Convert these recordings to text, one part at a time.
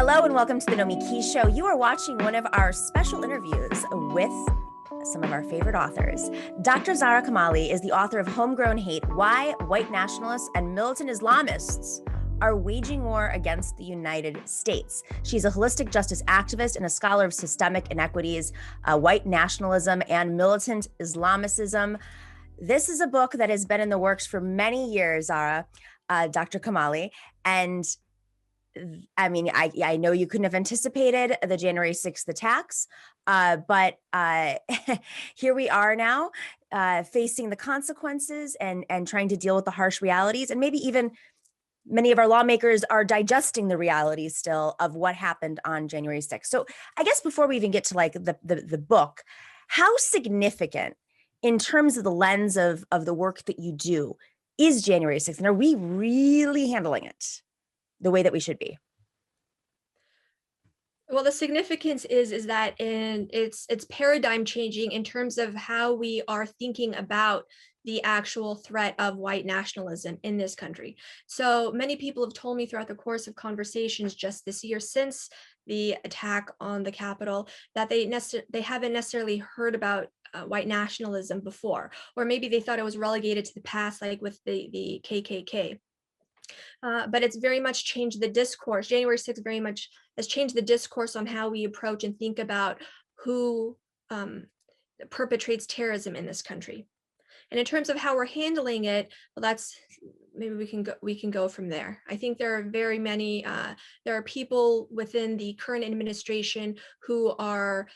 Hello and welcome to the Nomiki Show. You are watching one of our special interviews with some of our favorite authors. Dr. Sara Kamali is the author of Homegrown Hate, Why White Nationalists and Militant Islamists are Waging War Against the United States. She's a holistic justice activist and a scholar of systemic inequities, white nationalism, and militant Islamicism. This is a book that has been in the works for many years, Sara, Dr. Kamali, and I mean, I know you couldn't have anticipated the January 6th attacks, but here we are now facing the consequences and trying to deal with the harsh realities. And maybe even many of our lawmakers are digesting the realities still of what happened on January 6th. So I guess before we even get to like the book, how significant in terms of the lens of the work that you do is January 6th? And are we really handling it the way that we should be? Well, the significance is that it's paradigm changing in terms of how we are thinking about the actual threat of white nationalism in this country. So many people have told me throughout the course of conversations just this year since the attack on the Capitol that they haven't necessarily heard about white nationalism before, or maybe they thought it was relegated to the past, like with the KKK. But it's very much changed the discourse. January 6th very much has changed the discourse on how we approach and think about who perpetrates terrorism in this country. And in terms of how we're handling it, well, that's maybe we can go from there. I think there are very many there are people within the current administration who are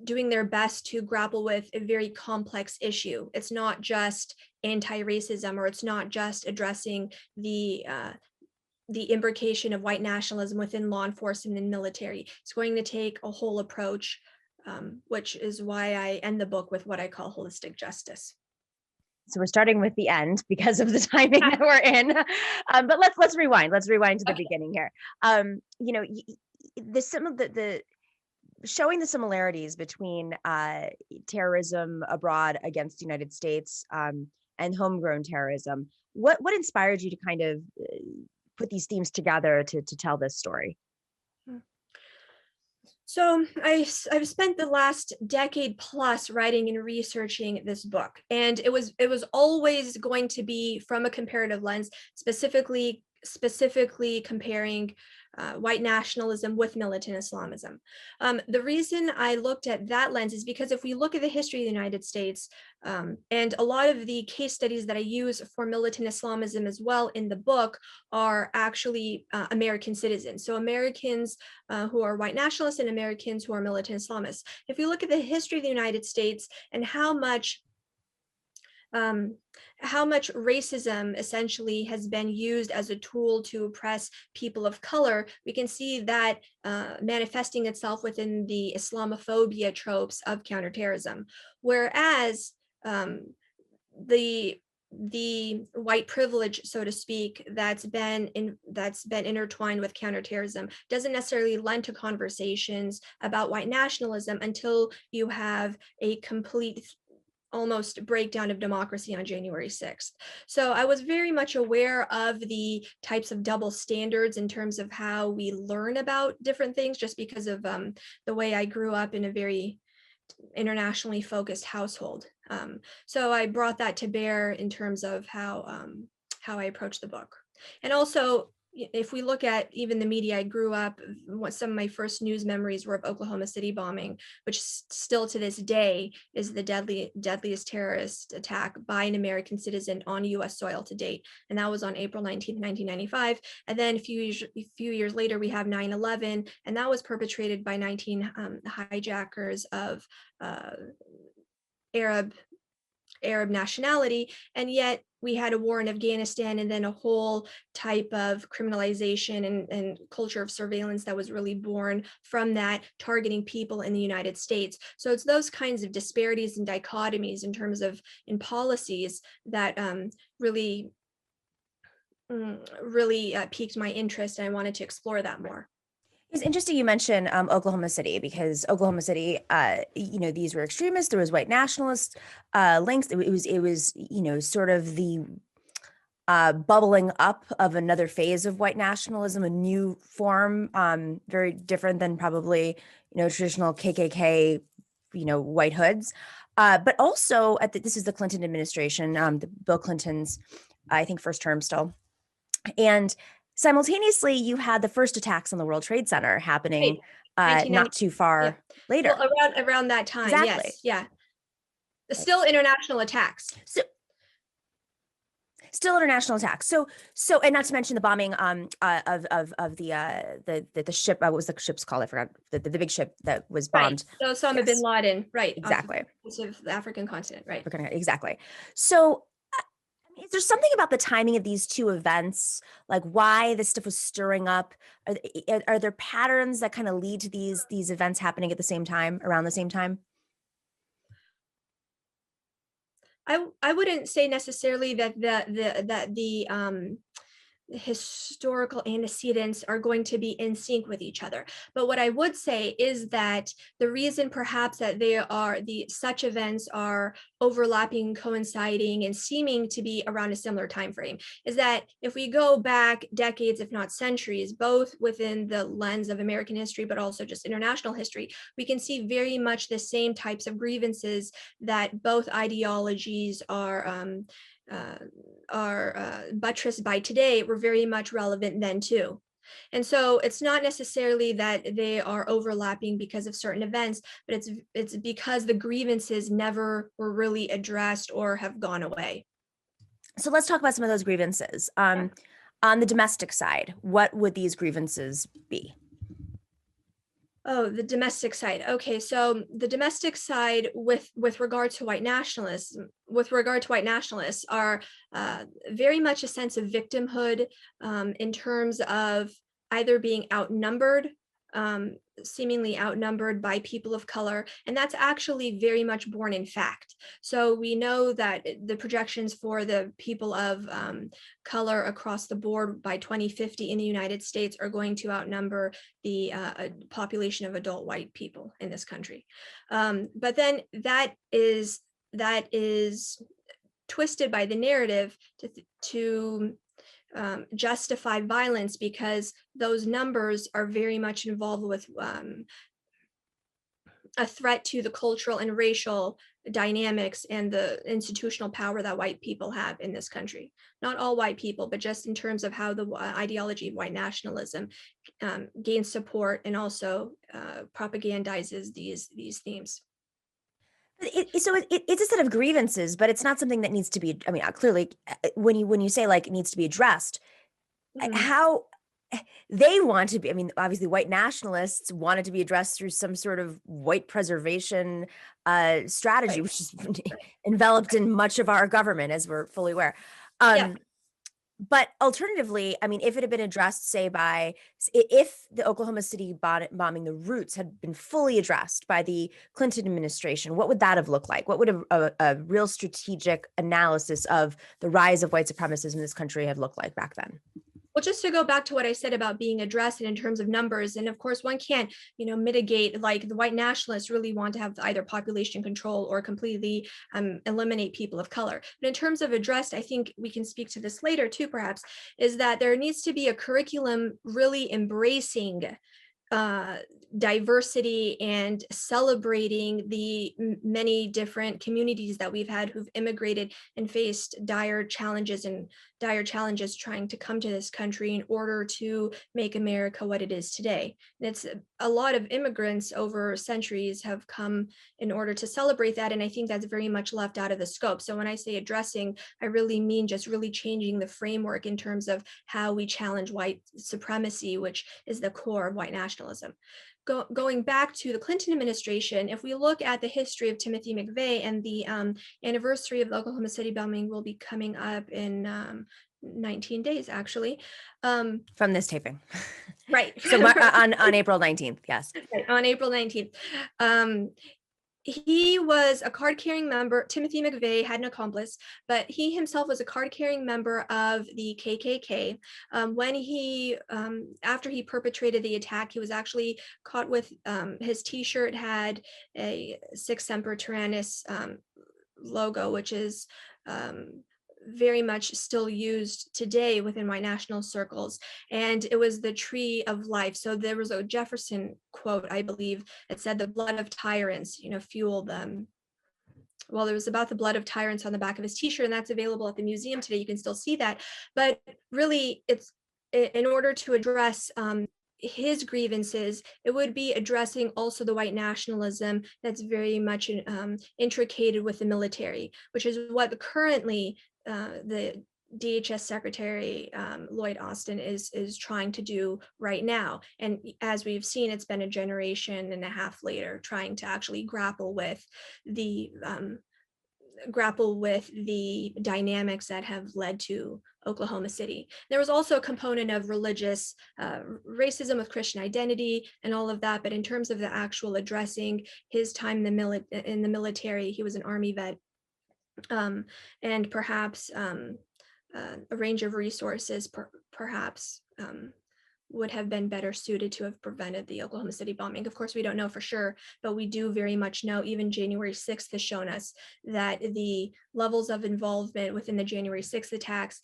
doing their best to grapple with a very complex issue. It's not just anti-racism, or it's not just addressing the imbrication of white nationalism within law enforcement and military. It's going to take a whole approach, which is why I end the book with what I call holistic justice. So we're starting with the end because of the timing that we're in. But let's rewind. Let's rewind to the beginning here. You know, the showing the similarities between terrorism abroad against the United States and homegrown terrorism. What inspired you to kind of put these themes together to tell this story? So I've spent the last decade plus writing and researching this book, and it was always going to be from a comparative lens, specifically comparing white nationalism with militant Islamism. The reason I looked at that lens is because if we look at the history of the United States, and a lot of the case studies that I use for militant Islamism as well in the book are actually American citizens. So Americans who are white nationalists and Americans who are militant Islamists. If we look at the history of the United States and how much racism essentially has been used as a tool to oppress people of color, we can see that manifesting itself within the Islamophobia tropes of counterterrorism. Whereas the white privilege, so to speak, that's been intertwined with counterterrorism doesn't necessarily lend to conversations about white nationalism until you have a complete almost breakdown of democracy on January 6th. So I was very much aware of the types of double standards in terms of how we learn about different things, just because of the way I grew up in a very internationally focused household. So I brought that to bear in terms of how I approach the book. And also, if we look at even the media, I grew up, some of my first news memories were of Oklahoma City bombing, which still to this day is the deadliest terrorist attack by an American citizen on US soil to date. And that was on April 19th, 1995. And then a few years later, we have 9/11, and that was perpetrated by 19 hijackers of Arab nationality. And yet we had a war in Afghanistan, and then a whole type of criminalization and culture of surveillance that was really born from that, targeting people in the United States. So it's those kinds of disparities and dichotomies in terms of in policies that really piqued my interest, and I wanted to explore that more. It's interesting you mentioned Oklahoma City, because Oklahoma City, these were extremists. There was white nationalist links. It was sort of the bubbling up of another phase of white nationalism, a new form, very different than probably, traditional KKK, white hoods. But also this is the Clinton administration, Bill Clinton's, I think, first term still. And simultaneously, you had the first attacks on the World Trade Center happening Right. not too far later. Well, around that time, Exactly. yes, yeah. Still international attacks. So still international attacks. So, and not to mention the bombing of the ship. What was the ship's called? I forgot. The big ship that was bombed. Right. So Osama bin Laden, right? Exactly. Of the African continent, right? Exactly. So, is there something about the timing of these two events, like why this stuff was stirring up? Are there patterns that kind of lead to these events happening at the same time, around the same time? I wouldn't say necessarily that the historical antecedents are going to be in sync with each other. But what I would say is that the reason perhaps that such events are overlapping, coinciding, and seeming to be around a similar time frame is that if we go back decades, if not centuries, both within the lens of American history, but also just international history, we can see very much the same types of grievances that both ideologies are buttressed by today were very much relevant then too. And so it's not necessarily that they are overlapping because of certain events, but it's because the grievances never were really addressed or have gone away. So let's talk about some of those grievances. On the domestic side, what would these grievances be? Oh, the domestic side. Okay, so the domestic side with regard to white nationalists, are very much a sense of victimhood, in terms of either being outnumbered, seemingly outnumbered by people of color, and that's actually very much born in fact. So we know that the projections for the people of color across the board by 2050 in the United States are going to outnumber the population of adult white people in this country. But then that is twisted by the narrative to justify violence, because those numbers are very much involved with a threat to the cultural and racial dynamics and the institutional power that white people have in this country. Not all white people, but just in terms of how the ideology of white nationalism gains support and also propagandizes these themes. It's a set of grievances, but it's not something that needs to be. I mean, clearly, when you say like it needs to be addressed, how they want to be. I mean, obviously, white nationalists want it to be addressed through some sort of white preservation strategy, Right. which is enveloped in much of our government, as we're fully aware. Yeah. But alternatively, I mean, if it had been addressed, say, if the Oklahoma City bombing, the roots had been fully addressed by the Clinton administration, what would that have looked like? What would a real strategic analysis of the rise of white supremacism in this country have looked like back then? Well, just to go back to what I said about being addressed and in terms of numbers, and of course one can't, mitigate, like the white nationalists really want to have either population control or completely eliminate people of color. But in terms of addressed, I think we can speak to this later too, perhaps, is that there needs to be a curriculum really embracing diversity and celebrating the many different communities that we've had who've immigrated and faced dire challenges trying to come to this country in order to make America what it is today. And it's a lot of immigrants over centuries have come in order to celebrate that. And I think that's very much left out of the scope. So when I say addressing, I really mean just really changing the framework in terms of how we challenge white supremacy, which is the core of white nationalism. Going back to the Clinton administration, if we look at the history of Timothy McVeigh, and the anniversary of the Oklahoma City bombing will be coming up in 19 days, actually. From this taping. Right. So on April 19th, yes. Right, on April 19th. He was a card-carrying member. Timothy McVeigh had an accomplice, but he himself was a card-carrying member of the KKK. When after he perpetrated the attack, he was actually caught with his T-shirt had a Sic Semper Tyrannis logo, which is very much still used today within white nationalist circles. And it was the tree of life. So there was a Jefferson quote, I believe, that said, the blood of tyrants, fuel them. Well, it was about the blood of tyrants on the back of his t-shirt, and that's available at the museum today. You can still see that. But really, it's in order to address his grievances, it would be addressing also the white nationalism that's very much intricated with the military, which is what currently the DHS Secretary Lloyd Austin is trying to do right now. And as we've seen, it's been a generation and a half later trying to actually grapple with the dynamics that have led to Oklahoma City. There was also a component of religious racism with Christian identity and all of that, but in terms of the actual addressing his time in the military, he was an Army vet, and perhaps a range of resources perhaps would have been better suited to have prevented the Oklahoma City bombing. Of course, we don't know for sure, but we do very much know, even January 6th has shown us that the levels of involvement within the January 6th attacks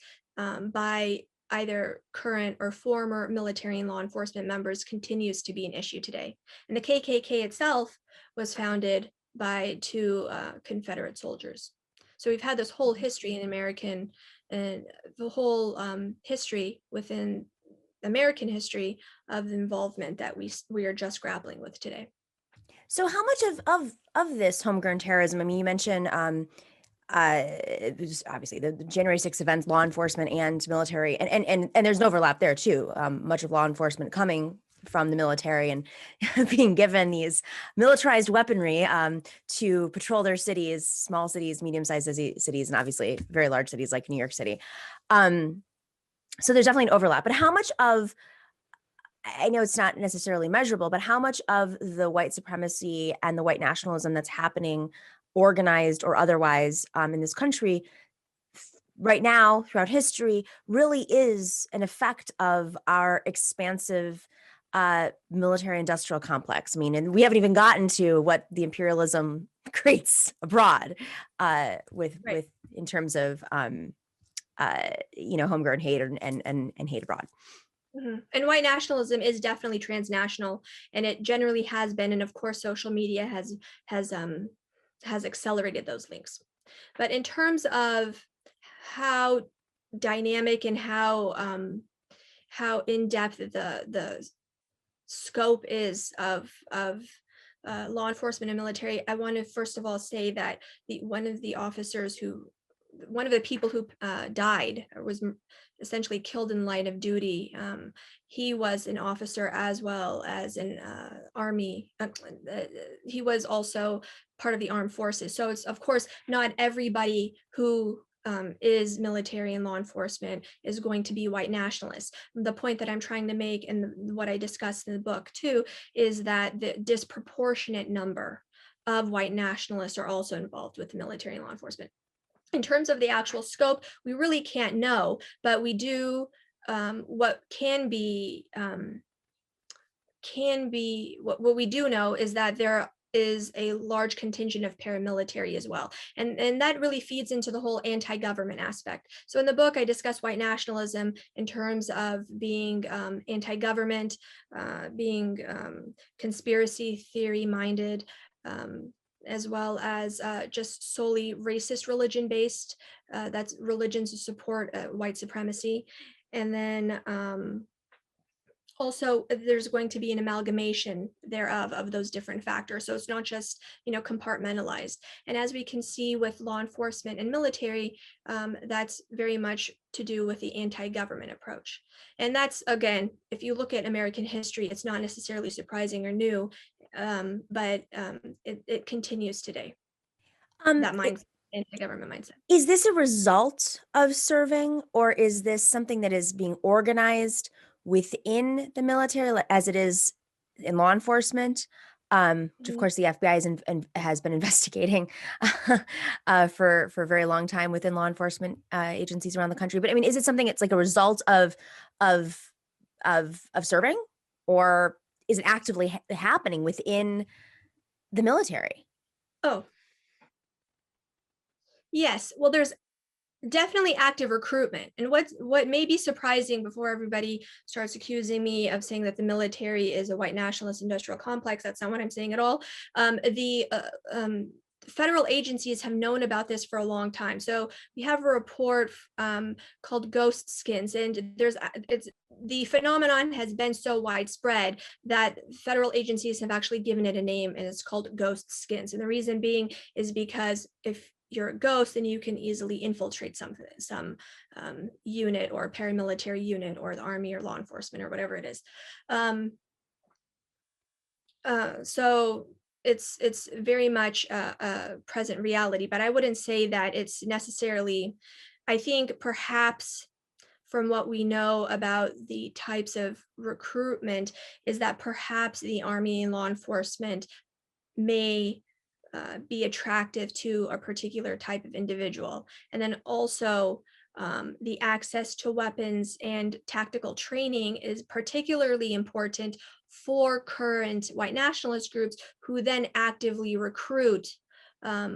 by either current or former military and law enforcement members continues to be an issue today. And the KKK itself was founded by two Confederate soldiers. So we've had this whole history in American, and the whole history within American history of involvement that we are just grappling with today. So how much of this homegrown terrorism, I mean, you mentioned obviously the January 6th events, law enforcement and military, and there's an overlap there too. Much of law enforcement coming from the military and being given these militarized weaponry to patrol their cities, small cities, medium-sized cities, and obviously very large cities like New York City. So there's definitely an overlap, but how much of, I know it's not necessarily measurable, but how much of the white supremacy and the white nationalism that's happening, organized or otherwise, in this country right now, throughout history, really is an effect of our expansive military industrial complex? I mean, and we haven't even gotten to what the imperialism creates abroad with in terms of homegrown hate and hate abroad. Mm-hmm. And white nationalism is definitely transnational, and it generally has been. And of course, social media has accelerated those links. But in terms of how dynamic and how in depth the scope is of law enforcement and military, I want to first of all say that one of the people who died or was essentially killed in line of duty, he was an officer as well as an army. He was also part of the armed forces. So it's, of course, not everybody who is military and law enforcement is going to be white nationalists. The point that I'm trying to make, and what I discussed in the book too, is that the disproportionate number of white nationalists are also involved with the military and law enforcement. In terms of the actual scope, we really can't know, but we do what we do know is that there is a large contingent of paramilitary as well. And that really feeds into the whole anti-government aspect. So in the book, I discuss white nationalism in terms of being anti-government, being conspiracy theory minded, as well as just solely racist religion based. That's religions to support white supremacy. And then also there's going to be an amalgamation thereof of those different factors. So it's not just, compartmentalized. And as we can see with law enforcement and military, that's very much to do with the anti-government approach. And that's, again, if you look at American history, it's not necessarily surprising or new, but it continues today. That mindset, anti-government mindset. Is this a result of serving, or is this something that is being organized within the military as it is in law enforcement? Which of course the FBI has been investigating for a very long time within law enforcement agencies around the country. But I mean, is it something it's like a result of serving, or is it actively happening within the military? Oh, yes. Well, there's Definitely active recruitment. And what may be surprising, before everybody starts accusing me of saying that the military is a white nationalist industrial complex, that's not what I'm saying at all. The federal agencies have known about this for a long time. So we have a report called Ghost Skins, and the phenomenon has been so widespread that federal agencies have actually given it a name, and it's called Ghost Skins. And the reason being is because if you're a ghost, then you can easily infiltrate some unit or paramilitary unit or the army or law enforcement or whatever it is. So it's very much a present reality, but I wouldn't say that it's necessarily. I think perhaps from what we know about the types of recruitment is that perhaps the army and law enforcement may be attractive to a particular type of individual. And then also the access to weapons and tactical training is particularly important for current white nationalist groups who then actively recruit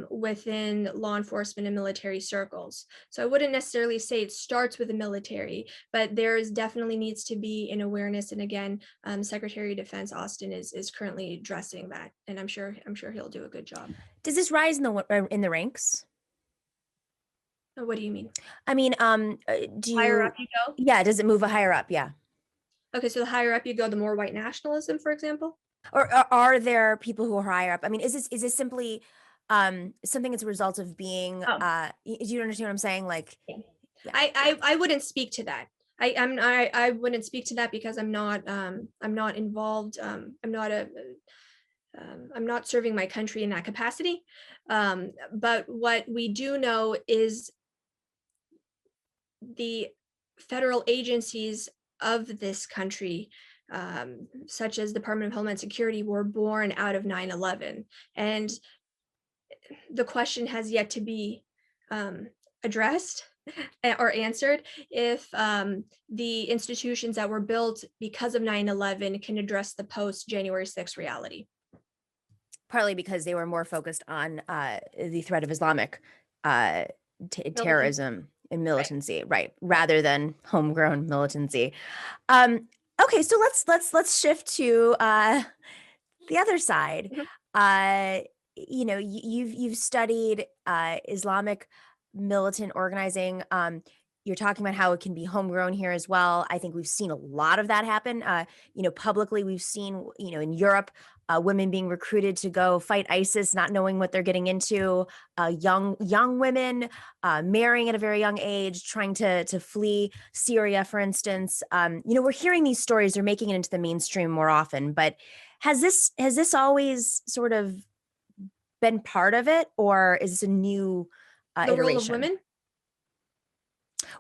within law enforcement and military circles. So I wouldn't necessarily say it starts with the military, but there definitely needs to be an awareness. And again, Secretary of Defense Austin is currently addressing that, and I'm sure he'll do a good job. Does this rise in the ranks? What do you mean? I mean, Higher up you go? Yeah, does it move higher up? Yeah. Okay, so the higher up you go, the more white nationalism, for example? Or are there people who are higher up? I mean, is this simply something as a result of being Oh, do you understand what I'm saying? Like, yeah. yeah. I wouldn't speak to that. I wouldn't speak to that because I'm not involved. I'm not serving my country in that capacity. But what we do know is the federal agencies of this country, such as Department of Homeland Security, were born out of 9/11. And the question has yet to be addressed or answered if the institutions that were built because of 9/11 can address the post January 6th reality. Partly because they were more focused on the threat of Islamic terrorism and militancy, right? Rather than homegrown militancy. Okay, so let's shift to the other side. Mhm. You've studied Islamic militant organizing. You're talking about how it can be homegrown here as well. I think we've seen a lot of that happen. Publicly, we've seen, in Europe, women being recruited to go fight ISIS, not knowing what they're getting into. Young women marrying at a very young age, trying to flee Syria, for instance. We're hearing these stories; they're making it into the mainstream more often. But has this always sort of been part of it, or is this a new The role of iteration?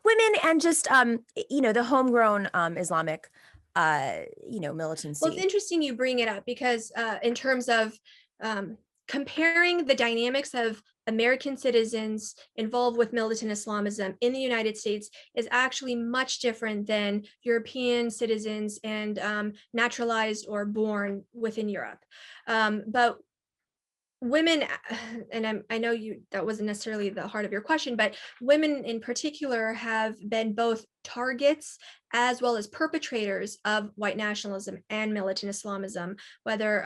Women and just the homegrown Islamic militancy. Well, it's interesting you bring it up because in terms of comparing the dynamics of American citizens involved with militant Islamism in the United States is actually much different than European citizens and naturalized or born within Europe. But women, and I know that wasn't necessarily the heart of your question, but women in particular have been both targets as well as perpetrators of white nationalism and militant Islamism, whether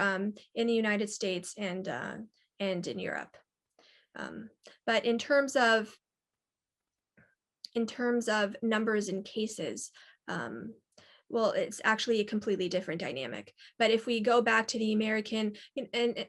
in the United States and in Europe. But in terms of numbers and cases, well, it's actually a completely different dynamic. But if we go back to the American, and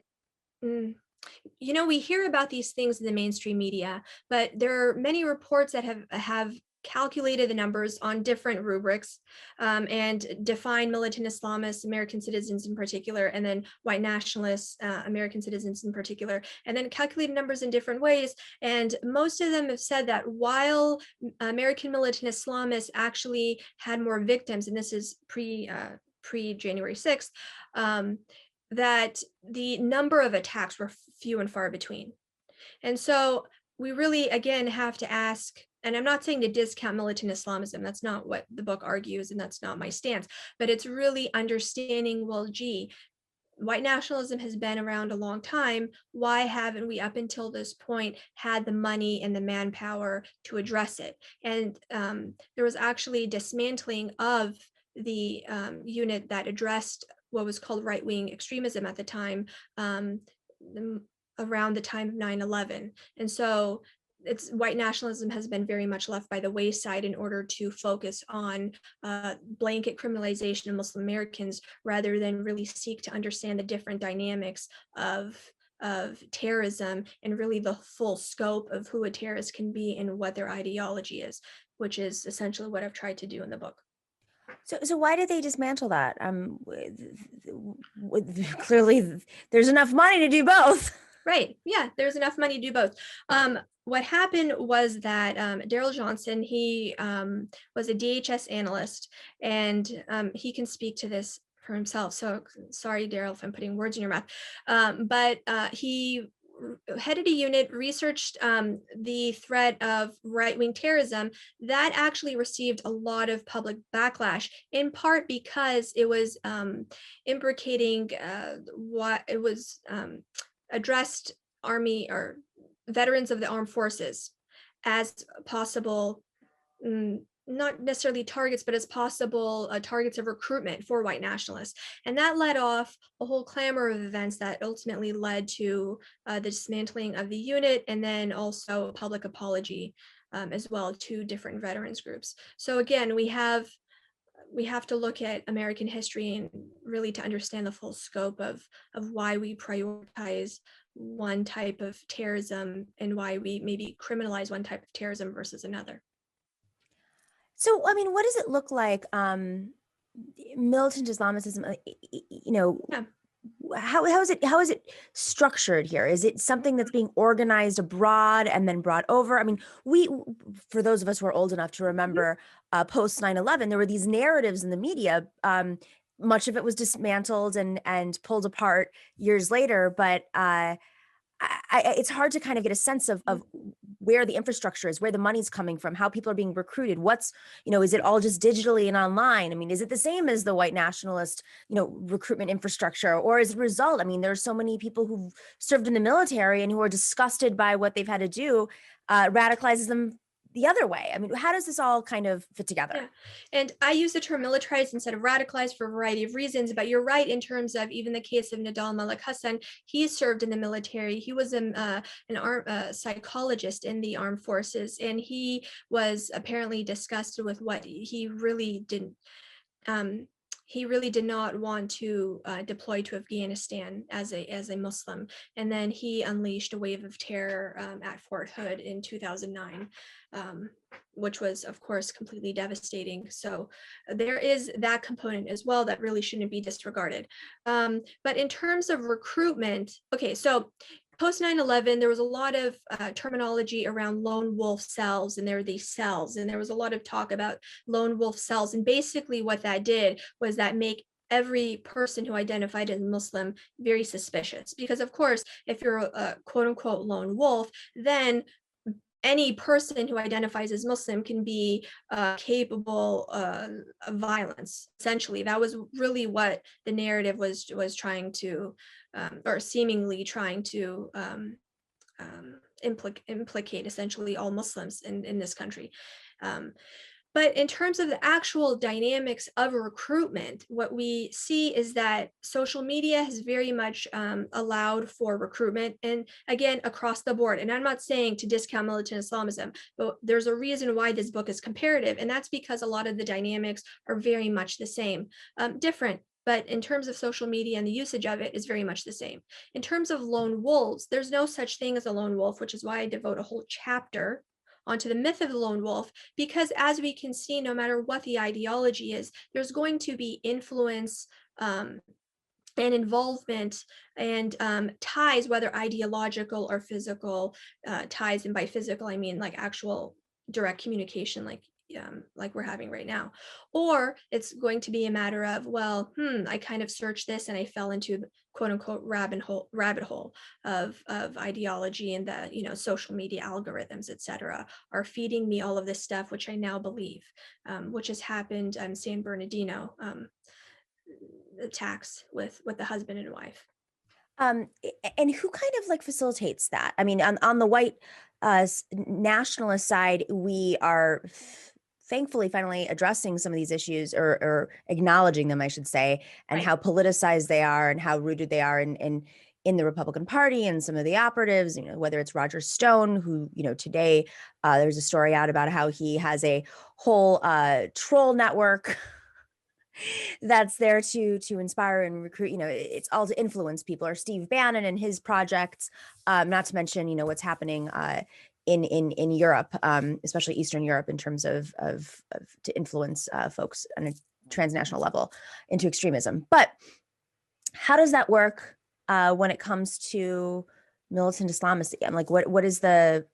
we hear about these things in the mainstream media, but there are many reports that have calculated the numbers on different rubrics and define militant Islamists, American citizens in particular, and then white nationalists, American citizens in particular, and then calculated numbers in different ways. And most of them have said that while American militant Islamists actually had more victims, and this is pre January 6th, that the number of attacks were few and far between. And so we really, again, have to ask, and I'm not saying to discount militant Islamism, that's not what the book argues, and that's not my stance, but it's really understanding, well, gee, white nationalism has been around a long time. Why haven't we, up until this point, had the money and the manpower to address it? And there was actually dismantling of the unit that addressed what was called right-wing extremism at the time, around the time of 9/11. And so it's white nationalism has been very much left by the wayside in order to focus on blanket criminalization of Muslim Americans, rather than really seek to understand the different dynamics of terrorism and really the full scope of who a terrorist can be and what their ideology is, which is essentially what I've tried to do in the book. So why did they dismantle that? Clearly, there's enough money to do both. Right. Yeah, there's enough money to do both. What happened was that Daryl Johnson, he was a DHS analyst, and he can speak to this for himself. So sorry, Daryl, if I'm putting words in your mouth. But he headed a unit, researched the threat of right-wing terrorism that actually received a lot of public backlash, in part because it was imbricating what it was addressed army or veterans of the armed forces as possible, not necessarily targets, but as possible targets of recruitment for white nationalists. And that led off a whole clamor of events that ultimately led to the dismantling of the unit, and then also a public apology as well to different veterans groups. So again, we have to look at American history and really to understand the full scope of why we prioritize one type of terrorism and why we maybe criminalize one type of terrorism versus another. So, I mean, what does it look like? Militant Islamism, Yeah. how is it structured here? Is it something that's being organized abroad and then brought over? I mean, for those of us who are old enough to remember post 9/11, there were these narratives in the media. Much of it was dismantled and pulled apart years later, but it's hard to kind of get a sense of where the infrastructure is, where the money's coming from, how people are being recruited. Is it all just digitally and online? I mean, is it the same as the white nationalist, recruitment infrastructure, or as a result? I mean, there's so many people who've served in the military and who are disgusted by what they've had to do, radicalizes them the other way. I mean, how does this all kind of fit together? Yeah. And I use the term militarized instead of radicalized for a variety of reasons, but you're right in terms of even the case of Nadal Malik Hassan. He served in the military. He was an psychologist in the armed forces, and he was apparently disgusted with what he really didn't. He really did not want to deploy to Afghanistan as a Muslim, and then he unleashed a wave of terror at Fort Hood in 2009, which was, of course, completely devastating. So there is that component as well that really shouldn't be disregarded. But in terms of recruitment, okay, so post 9/11, there was a lot of terminology around lone wolf cells, and there were these cells, and there was a lot of talk about lone wolf cells. And basically what that did was that make every person who identified as Muslim very suspicious, because of course, if you're a quote unquote lone wolf, then any person who identifies as Muslim can be capable of violence. Essentially, that was really what the narrative was trying to, or seemingly trying to implicate essentially all Muslims in this country. But in terms of the actual dynamics of a recruitment, what we see is that social media has very much allowed for recruitment, and again, across the board. And I'm not saying to discount militant Islamism, but there's a reason why this book is comparative, and that's because a lot of the dynamics are very much the same, different. But in terms of social media and the usage of it is very much the same. In terms of lone wolves, there's no such thing as a lone wolf, which is why I devote a whole chapter onto the myth of the lone wolf, because as we can see, no matter what the ideology is, there's going to be influence and involvement and ties, whether ideological or physical ties. And by physical, I mean like actual direct communication, like we're having right now. Or it's going to be a matter of, well, I kind of searched this and I fell into the quote unquote rabbit hole of ideology, and the social media algorithms, etc., are feeding me all of this stuff, which I now believe, which has happened in San Bernardino. attacks with the husband and wife. And who kind of like facilitates that? I mean, on the white nationalist side, we are thankfully finally addressing some of these issues, or acknowledging them, I should say, and Right. how politicized they are and how rooted they are in the Republican Party and some of the operatives, whether it's Roger Stone, who, today there's a story out about how he has a whole troll network that's there to inspire and recruit. It's all to influence people, or Steve Bannon and his projects, not to mention what's happening in Europe, especially Eastern Europe, in terms of to influence folks on a transnational level into extremism. But how does that work when it comes to militant Islamism? I'm like, what is the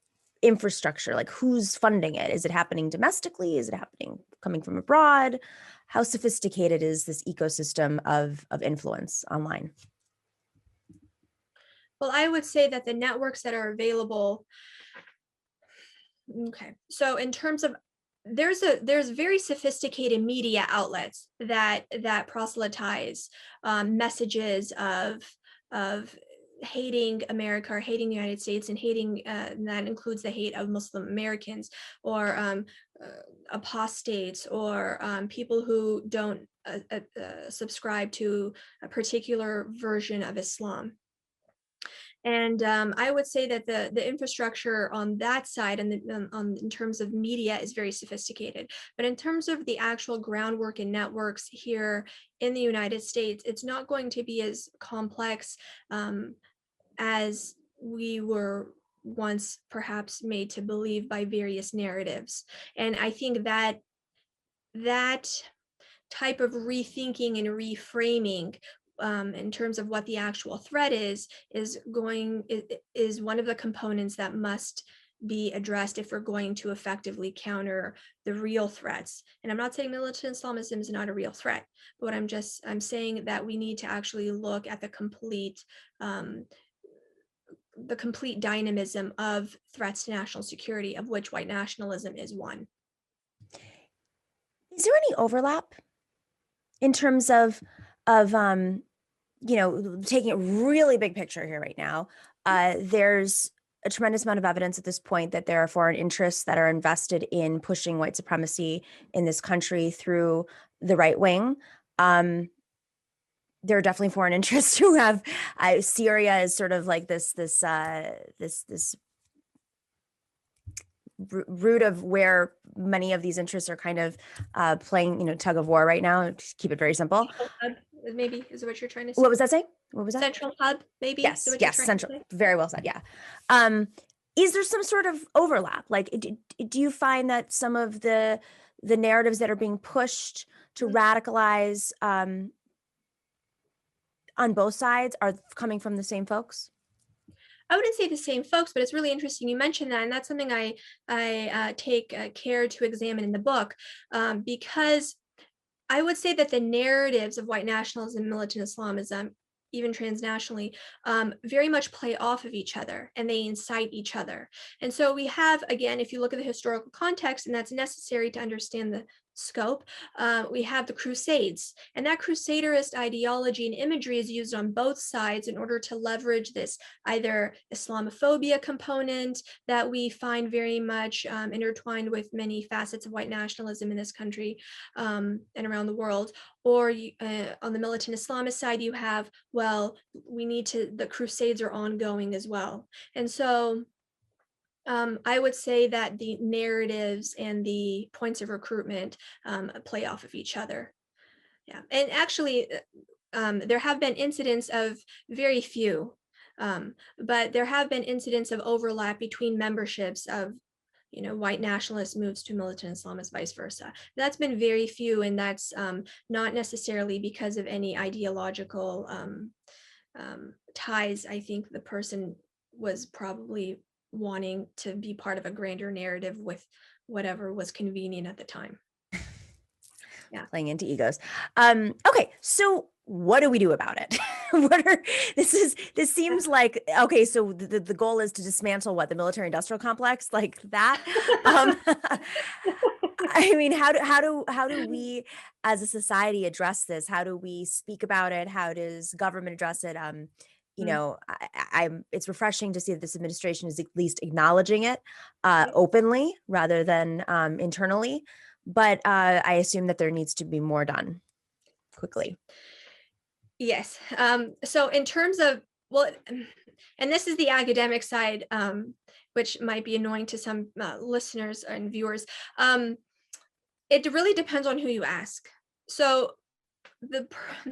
infrastructure? Like, who's funding it? Is it happening domestically? Is it happening coming from abroad? How sophisticated is this ecosystem of influence online? Well, I would say that the networks that are available. Okay, so in terms of, there's very sophisticated media outlets that proselytize messages of hating America or hating the United States, and hating, and that includes the hate of Muslim Americans, or apostates, or people who don't subscribe to a particular version of Islam. And I would say that the infrastructure on that side, and in terms of media, is very sophisticated. But in terms of the actual groundwork and networks here in the United States, it's not going to be as complex as we were once perhaps made to believe by various narratives. And I think that type of rethinking and reframing, in terms of what the actual threat is one of the components that must be addressed if we're going to effectively counter the real threats. And I'm not saying militant Islamism is not a real threat, but I'm saying that we need to actually look at the complete dynamism of threats to national security, of which white nationalism is one. Is there any overlap in terms of taking a really big picture here right now? There's a tremendous amount of evidence at this point that there are foreign interests that are invested in pushing white supremacy in this country through the right wing. There are definitely foreign interests who have Syria is sort of like this root of where many of these interests are kind of playing, tug of war right now. Just keep it very simple. Maybe is what you're trying to say. What was that saying? What was that? Central hub, maybe. Yes, central. Very well said. Yeah. Is there some sort of overlap? Like, do you find that some of the narratives that are being pushed to radicalize on both sides are coming from the same folks? I wouldn't say the same folks, but it's really interesting you mentioned that, and that's something I take care to examine in the book, because I would say that the narratives of white nationalism and militant Islamism, even transnationally, very much play off of each other, and they incite each other. And so we have, again, if you look at the historical context, and that's necessary to understand the scope, we have the Crusades, and that crusaderist ideology and imagery is used on both sides in order to leverage this either Islamophobia component that we find very much intertwined with many facets of white nationalism in this country and around the world, or on the militant Islamist side, you have, well, the Crusades are ongoing as well. And so I would say that the narratives and the points of recruitment play off of each other. Yeah, and actually, there have been incidents of very few, but there have been incidents of overlap between memberships of, white nationalist moves to militant Islamists, vice versa. That's been very few, and that's not necessarily because of any ideological ties. I think the person was probably wanting to be part of a grander narrative with whatever was convenient at the time. Yeah. Playing into egos. Okay, so what do we do about it? This seems like, okay, so the goal is to dismantle what, the military industrial complex, like that. I mean, how do we as a society address this? How do we speak about it? How does government address it? You Mm, know, I'm it's refreshing to see that this administration is at least acknowledging it yeah. openly rather than internally. But I assume that there needs to be more done quickly. Yes. So in terms of, well, and this is the academic side, which might be annoying to some listeners and viewers. It really depends on who you ask. So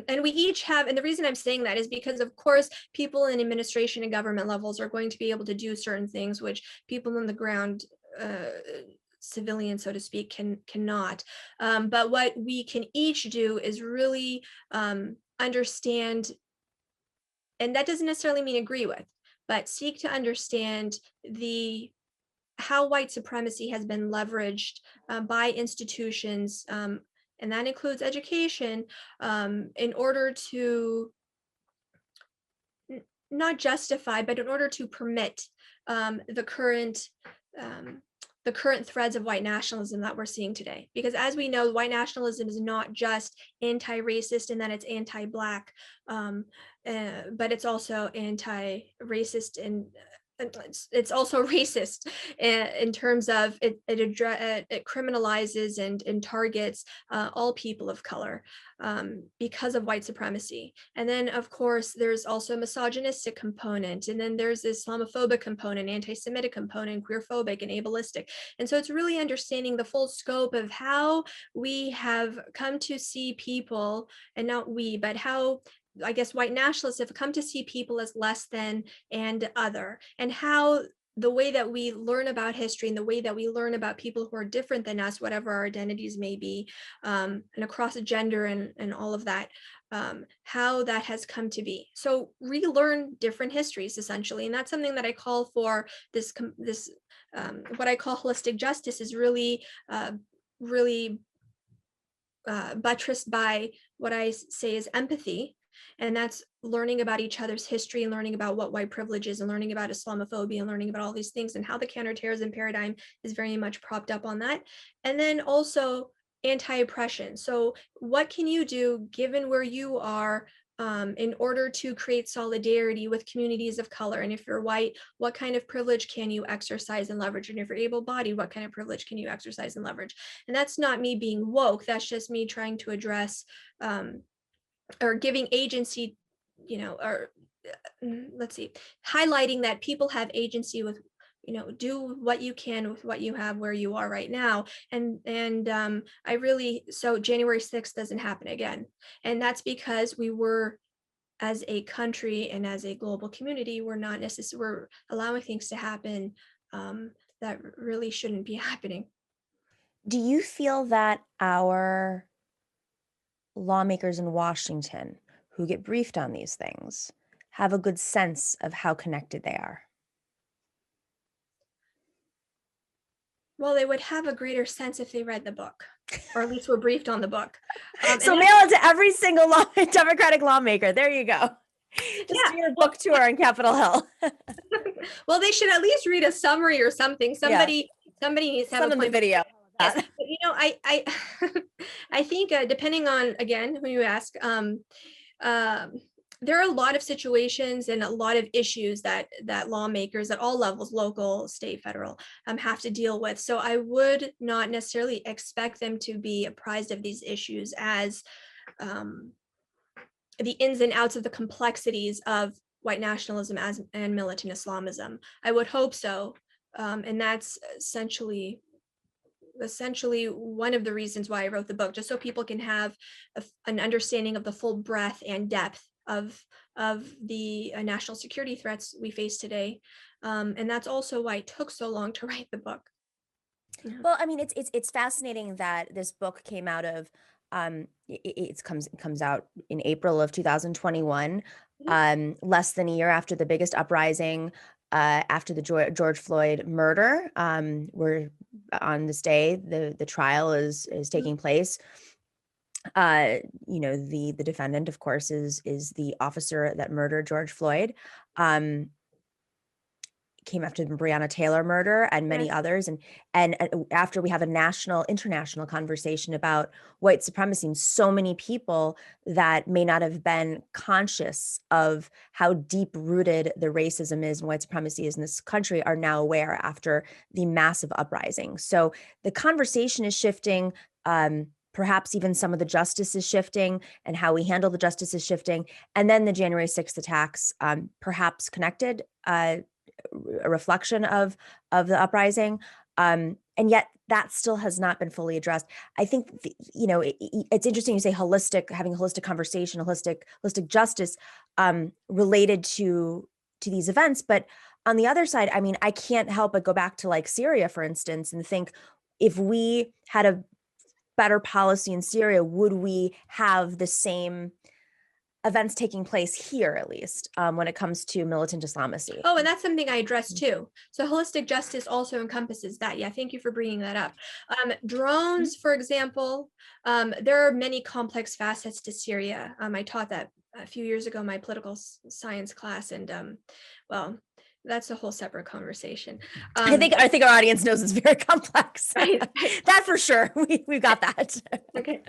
and we each have, and the reason I'm saying that is because of course people in administration and government levels are going to be able to do certain things which people on the ground, civilians so to speak, cannot. But what we can each do is really understand, and that doesn't necessarily mean agree with, but seek to understand the how white supremacy has been leveraged by institutions, and that includes education, in order to not justify, but in order to permit the current um, threads of white nationalism that we're seeing today. Because as we know, white nationalism is not just anti-racist and that it's anti-black, but it's also anti-racist and it's also racist in terms of it criminalizes and targets all people of color because of white supremacy. And then, of course, there's also a misogynistic component. And then there's this Islamophobic component, anti-Semitic component, queerphobic and ableistic. And so it's really understanding the full scope of how we have come to see people, and not we, but how I guess white nationalists have come to see people as less than and other, and how the way that we learn about history and the way that we learn about people who are different than us, whatever our identities may be, and across gender and all of that, how that has come to be. So relearn different histories essentially, and that's something that I call for. This what I call holistic justice is really really buttressed by what I say is empathy, and that's learning about each other's history and learning about what white privilege is and learning about Islamophobia and learning about all these things and how the counterterrorism paradigm is very much propped up on that. And then also anti-oppression. So what can you do given where you are, in order to create solidarity with communities of color? And if you're white, what kind of privilege can you exercise and leverage? And if you're able-bodied, what kind of privilege can you exercise and leverage? And that's not me being woke, that's just me trying to address or giving agency, or let's see, highlighting that people have agency with, do what you can with what you have where you are right now. And I really, so January 6th doesn't happen again. And that's because we were, as a country and as a global community, we're not necessarily, we're allowing things to happen that really shouldn't be happening. Do you feel that our lawmakers in Washington who get briefed on these things have a good sense of how connected they are? Well, they would have a greater sense if they read the book, or at least were briefed on the book. So mail it to every single Democratic lawmaker. There you go. Just do your book tour on Capitol Hill. Well, they should at least read a summary or something. Somebody needs to have Some a of the point. video. Yes, but I I think depending on, again, who you ask, there are a lot of situations and a lot of issues that lawmakers at all levels, local, state, federal, have to deal with. So I would not necessarily expect them to be apprised of these issues as the ins and outs of the complexities of white nationalism and militant Islamism. I would hope so, and that's essentially one of the reasons why I wrote the book, just so people can have an understanding of the full breadth and depth of the national security threats we face today. And that's also why it took so long to write the book. Yeah. Well, I mean, it's fascinating that this book came out of it comes out in April of 2021, less than a year after the biggest uprising after the George Floyd murder. We're on this day, the trial is taking place. The defendant, of course, is the officer that murdered George Floyd. came after the Breonna Taylor murder and many Yes. others. And after we have a national, international conversation about white supremacy, and so many people that may not have been conscious of how deep rooted the racism is and white supremacy is in this country are now aware after the massive uprising. So the conversation is shifting. Perhaps even some of the justice is shifting and how we handle the justice is shifting. And then the January 6th attacks, perhaps connected, a reflection of the uprising. And yet that still has not been fully addressed. I think, it's interesting you say holistic, having a holistic conversation, holistic justice related to these events. But on the other side, I mean, I can't help but go back to like Syria, for instance, and think if we had a better policy in Syria, would we have the same events taking place here, at least, when it comes to militant Islamism? Oh, and that's something I addressed too. So holistic justice also encompasses that. Yeah, thank you for bringing that up. Drones, for example, there are many complex facets to Syria. I taught that a few years ago in my political science class, and well, that's a whole separate conversation. I think our audience knows it's very complex. Right. That for sure. We've got that. Okay.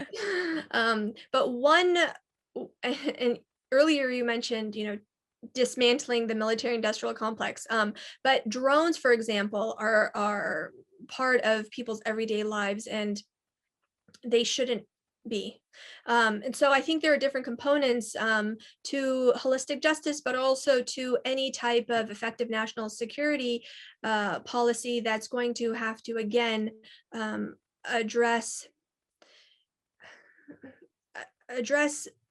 But one, and earlier you mentioned, dismantling the military industrial complex. But drones, for example, are part of people's everyday lives, and they shouldn't be. And so I think there are different components to holistic justice, but also to any type of effective national security policy that's going to have to, again, address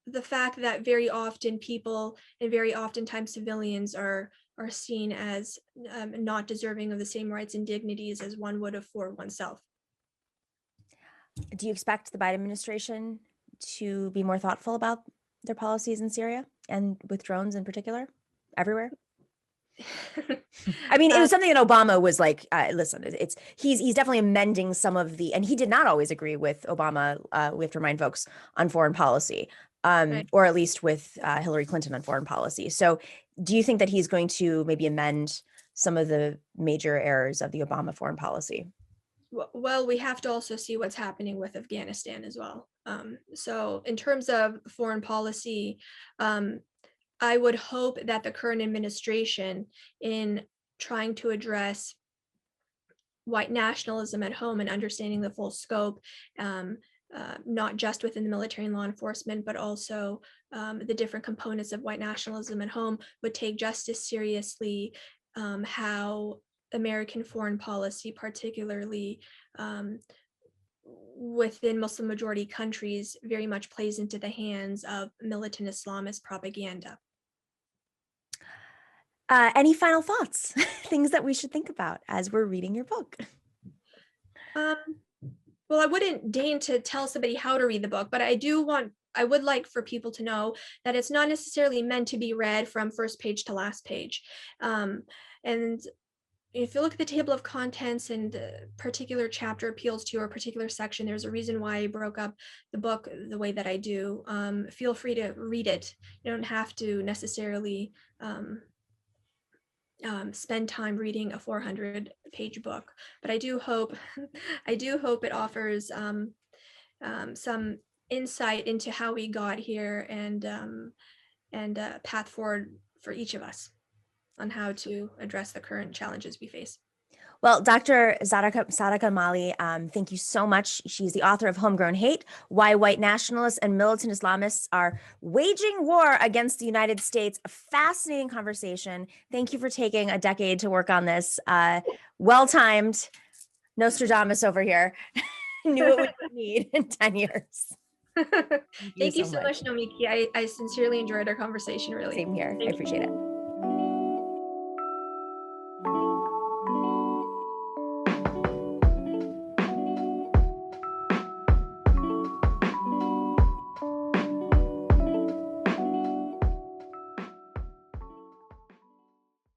the fact that very often people and very oftentimes civilians are seen as not deserving of the same rights and dignities as one would have for oneself. Do you expect the Biden administration to be more thoughtful about their policies in Syria and with drones in particular, everywhere? I mean, it was something that Obama was like, listen, he's definitely amending some of the, and he did not always agree with Obama. We have to remind folks on foreign policy, Right. or at least with Hillary Clinton on foreign policy. So do you think that he's going to maybe amend some of the major errors of the Obama foreign policy? Well, we have to also see what's happening with Afghanistan as well. So in terms of foreign policy, I would hope that the current administration, in trying to address white nationalism at home and understanding the full scope, not just within the military and law enforcement, but also the different components of white nationalism at home, would take justice seriously, how American foreign policy, particularly within Muslim majority countries, very much plays into the hands of militant Islamist propaganda. Any final thoughts? Things that we should think about as we're reading your book? Well, I wouldn't deign to tell somebody how to read the book, but I would like for people to know that it's not necessarily meant to be read from first page to last page. And if you look at the table of contents and a particular chapter appeals to or a particular section, there's a reason why I broke up the book the way that I do. Feel free to read it. You don't have to necessarily spend time reading a 400-page book, but I do hope it offers some insight into how we got here and a path forward for each of us on how to address the current challenges we face. Well, Dr. Sara Kamali, thank you so much. She's the author of Homegrown Hate, Why White Nationalists and Militant Islamists Are Waging War Against the United States. A fascinating conversation. Thank you for taking a decade to work on this. Well-timed. Nostradamus over here. Knew what we would need in 10 years. Thank you so much, Nomiki. I sincerely enjoyed our conversation, really. Same here. I appreciate it.